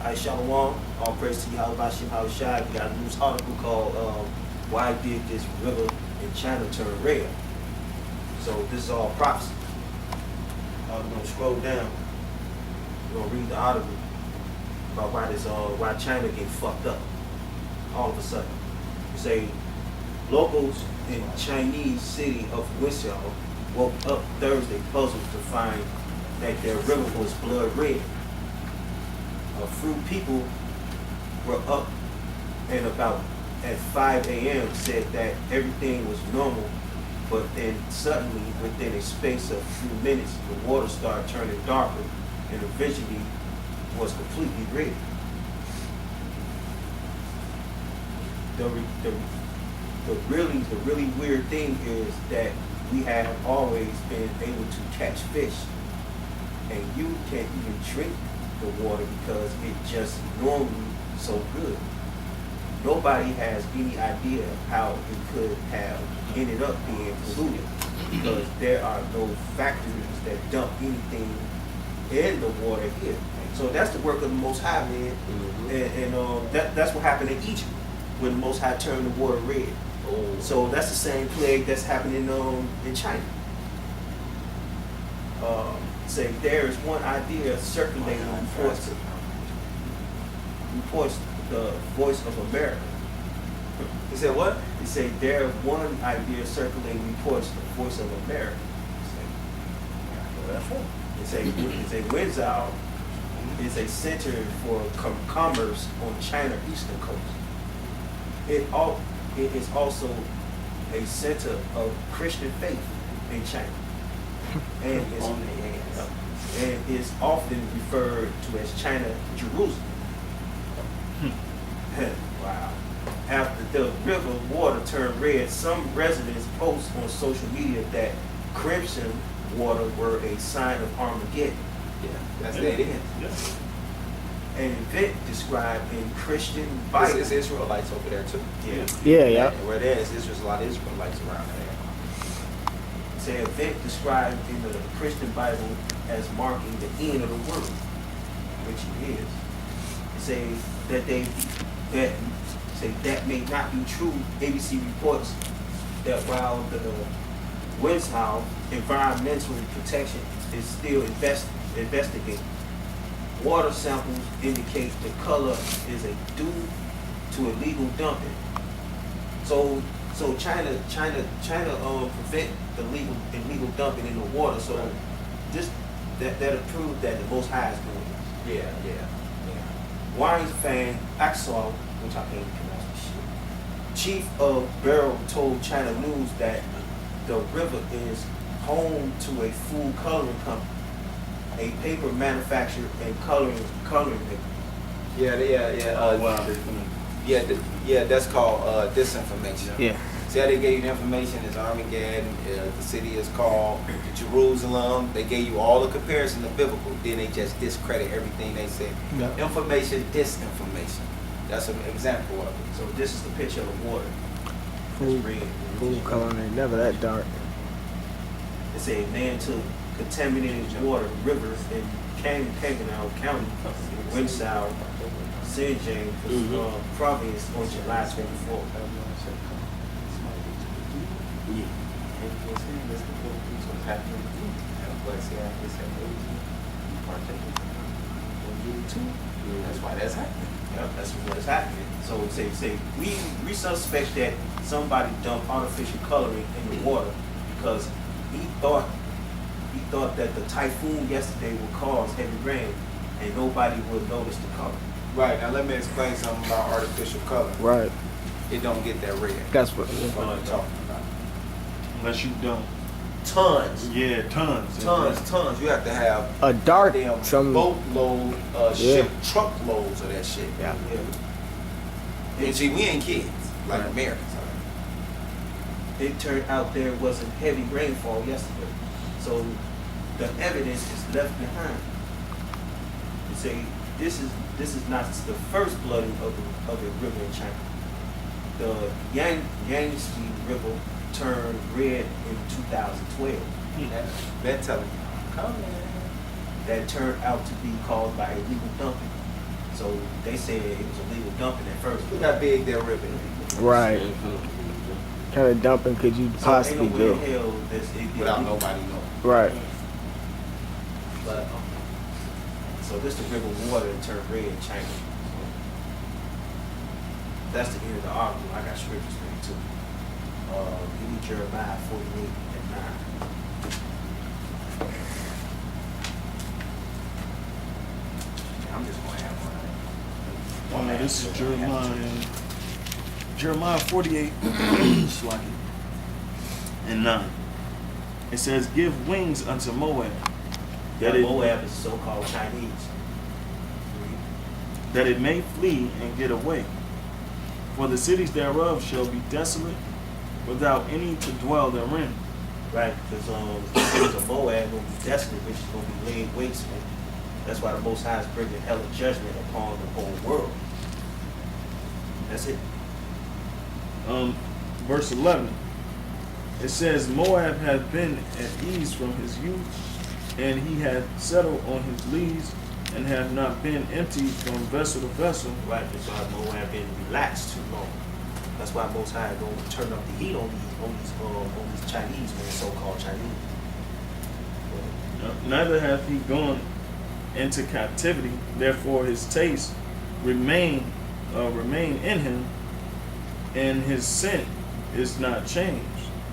Hi, Shalom. All praise to Yahweh Bashim Hawashai. We got a news article called Why Did This River in China Turn Red? So this is all prophecy. We're going to scroll down. We're going to read the article about why China get fucked up all of a sudden. You say, locals in Chinese city of Wenzhou woke up Thursday puzzled to find that their river was blood red. A few people were up and about at 5 a.m. said that everything was normal, but then suddenly, within a space of a few minutes, the water started turning darker and eventually was completely red. The really weird thing is that we have always been able to catch fish, and you can't even drink the water because it's just normally so good. Nobody has any idea how it could have ended up being polluted because there are no factories that dump anything in the water here. So that's the work of the Most High, man. Mm-hmm. That's what happened in Egypt when the Most High turned the water red. Oh. So that's the same plague that's happening in China. Say there is one idea circulating reports the Voice of America. He said what? He said there is one idea circulating reports the Voice of America. It's a Wenzhou is a center for commerce on China eastern coast. It is also a center of Christian faith in China. And is often referred to as China Jerusalem. Wow. After the river water turned red, some residents post on social media that crimson water were a sign of Armageddon. Yeah, that's what it is. Yeah. An event described in Christian Bible. It's Israelites over there too. Yeah. Where there is, there's a lot of Israelites around there. It's an event described in the Christian Bible as marking the end of the world, which it is. It say that may not be true. ABC reports that while the Wenzhou Environmental Protection is still investigating, water samples indicate the color is due to illegal dumping. So China prevent the illegal dumping in the water. So that'll prove that the Most High is doing it. Yeah. Wines fan Axel, which I can't pronounce this shit, chief of Barrel told China News that the river is home to a food coloring company, a paper manufacturer and coloring maker. Yeah, that's called disinformation. Yeah. See how they gave you the information? It's Armageddon. The city is called Jerusalem. They gave you all the comparison of biblical. Then they just discredit everything they said. Yeah. Information, disinformation. That's an example of it. So this is the picture of the water. Food coloring ain't never that dark. It's a man took contaminated water rivers in Kanganao County, Wenzhou, Xinjiang, province on July 24th. That's why that's happening. Yeah, that's what's happening. So say we suspect that somebody dumped artificial coloring in the water because he thought that the typhoon yesterday would cause heavy rain and nobody would notice the color. Right, now let me explain something about artificial color. Right. It don't get that red. That's what I'm talking about. Unless you dump. Tons. Yeah, tons. Tons. You have to have a dark damn some boatload, ship truckloads of that shit. Yeah. And see, we ain't kids like Americans. It turned out there wasn't heavy rainfall yesterday, so the evidence is left behind. You say this is not the first flooding of a river in China. The Yangtze River turned red in 2012. Been telling you. Come in. That turned out to be caused by illegal dumping. So So they said it was illegal dumping at first. Look how big that river is. Right. Kind of dumping could you So possibly ain't no way in do? hell that's it Without illegal. nobody knowing. Right. But so this the river water that turned red in China. That's the end of the article. I got scriptures for you too. Give me Jeremiah 48 and 9. I'm just gonna have one. This is Jeremiah 48, slacking, and 9. It says, "Give wings unto Moab, That Moab is so-called Chinese. that it may flee and get away. For the cities thereof shall be desolate, without any to dwell therein." Right, because the cities of Moab gonna be desolate, which is gonna be laid waste. And that's why the Most High is bringing hell of judgment upon the whole world. That's it. Verse 11. It says, "Moab hath been at ease from his youth, and he hath settled on his lees, and hath not been emptied from vessel to vessel." Right, that's why Moab been relaxed too long. That's why Most High gonna turn up the heat on these Chinese, man, so-called Chinese. Neither hath he gone into captivity, therefore his taste remain in him, and his scent is not changed.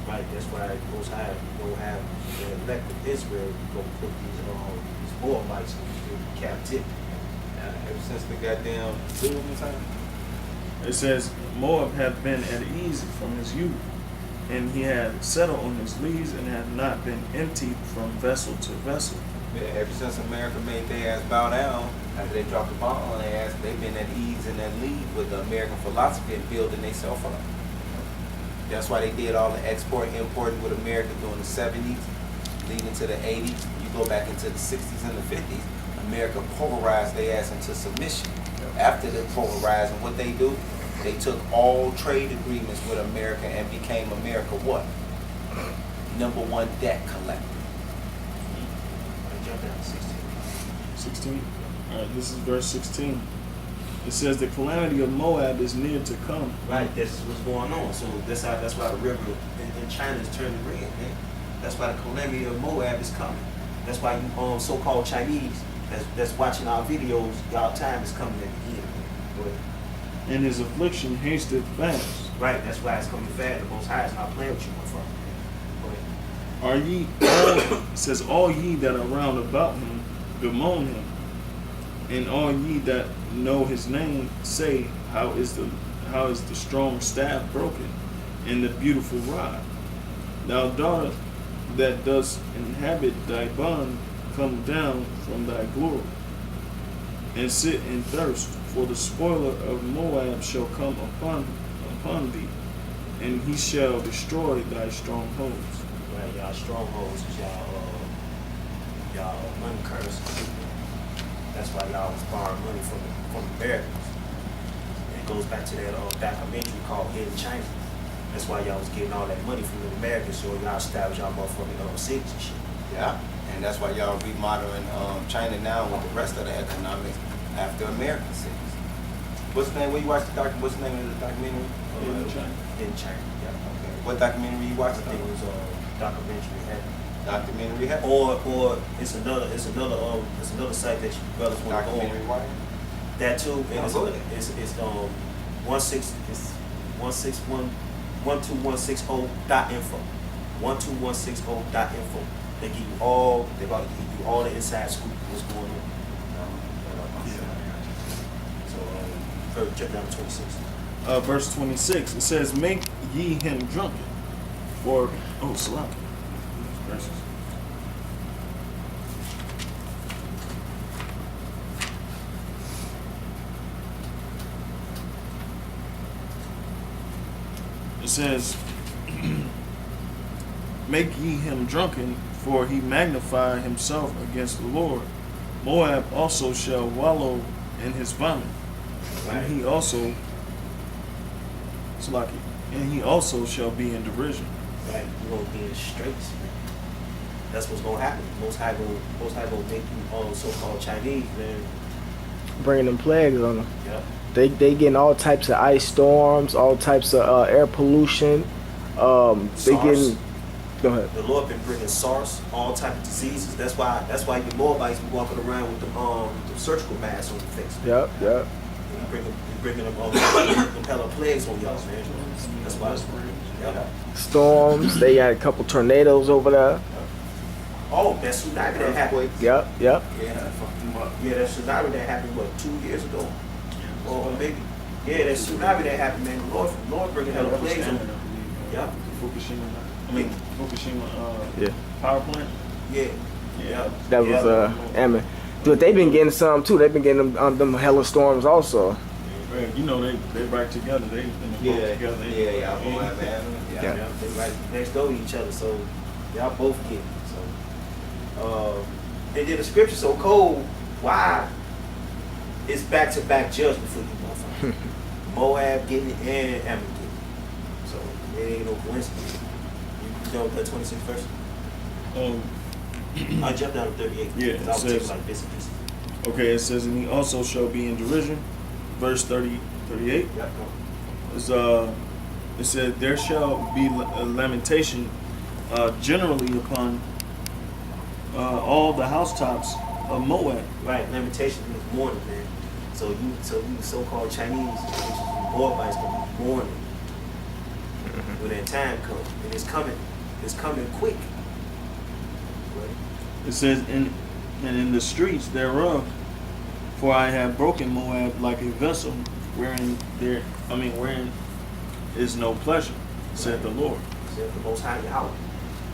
Right, that's why Most High gonna have the elect of Israel gonna put these Moabites in captivity. Ever since the goddamn Zoom time. It says, "Moab hath been at ease from his youth, and he had settled on his lees, and had not been emptied from vessel to vessel." Yeah, ever since America made their ass bow down, after they dropped the bomb on their ass, they've been at ease in that lead with the American philosophy and building themselves up. That's why they did all the export importing with America during the 70s, leading to the 80s. You go back into the 60s and the 50s, America polarized their ass into submission. After they polarized, and what they do, they took all trade agreements with America and became America what? #1 debt collector. Jump down to 16. 16. All right, this is verse 16. It says, "The calamity of Moab is near to come." Right, that's what's going on. So that's why the river in China is turning red, man. That's why the calamity of Moab is coming. That's why you so-called Chinese that's watching our videos, y'all time is coming at the end. Go ahead. "And his affliction hasteth fast. Right, that's why it's coming fast. The Most High is not playing with you, my friend. Go ahead. Are ye all," it says, "all ye that are round about him bemoan him, and all ye that know his name say, how is the strong staff broken, and the beautiful rod? Thou daughter that dost inhabit thy bond, come down from thy glory, and sit in thirst, for the spoiler of Moab shall come upon thee, and he shall destroy thy strongholds." Right, y'all strongholds is y'all money curse. That's why y'all was borrowing money from Americans. And it goes back to that documentary called Hidden China. That's why y'all was getting all that money from the Americans, so y'all established y'all motherfucking cities and shit. Yeah, and that's why y'all remodeling China now with the rest of the economics after American cities. What's the name? Where you watch the what's the name of the documentary? Hidden China. Hidden China, yeah. Okay. What documentary you I watched? think it was documentary. Documentary. Or it's another site that you brothers want to go Documentary. on. Why? That too, and Oh, good. it's 12160.info. 12160.info. They give you all. They about to give you all the inside scoop of what's going on. So check down to 26. Verse 26, it says, "Make ye him drunken, for," oh, salam. Verses. It says, "Make ye him drunken, for he magnify himself against the Lord. Moab also shall wallow in his vomit, and he also, Salaki, and he also shall be in derision." Right, you're gonna be in straits, man. That's what's gonna happen. Most High gonna make you so-called Chinese, man. bringing them plagues on them. Yep. They getting all types of ice storms, all types of air pollution. They SARS. getting. Go ahead. The Lord been bringing SARS, all type of diseases. That's why your Moabites be walking around with the surgical masks on their face. Yep. Yep. He bringing them hella plagues on y'all, man. That's why. Yep. Storms. They got a couple tornadoes over there. Oh, that tsunami that happened. Yep. Yep. Yeah, that tsunami that happened, what, 2 years ago? Or maybe. Yeah, that tsunami that happened, man. The Lord bringing hella plagues on. Yeah. Fukushima Yeah. power plant. Yeah. Yeah. That was Ammon. But they've been getting some too. They've been getting them hella storms also. You know they right together. They in the boat together. Yeah, man. Yeah. They right next door to each other, so y'all both get it. So, and then the scripture so cold. Why? It's back-to-back judgment for you, motherfucker. Moab getting it and Ammon getting it. So it ain't no coincidence. You know that 26th verse? I jumped down to 38. Yeah, because I was it taking says- like this and this. Okay, it says, and he also shall be in derision. Verse 38. Yep. Is it said there shall be a lamentation generally upon all the housetops of Moab. Right, lamentation means mourning, man. So you so-called Chinese, which is Moabites, gonna be mourning when that time comes, and it's coming quick. Right? It says and in the streets thereof, for I have broken Moab like a vessel, wherein is no pleasure, said the Lord. Said the Most High Yahweh.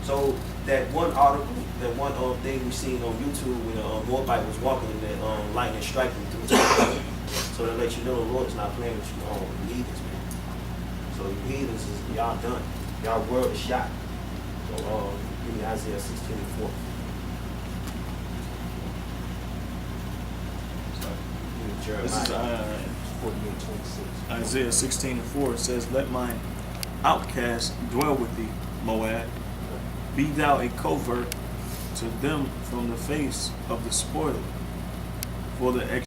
So that one article, that one thing we seen on YouTube when Moabite was walking and that lightning striking through his face. So that let you know the Lord is not playing with you, heathens, man. So you heathens is y'all done. Y'all world is shot. So give me Isaiah 16:4. This is Jeremiah 48:26. Isaiah 16:4. It says, "Let mine outcast dwell with thee, Moab. Be thou a covert to them from the face of the spoiler, for the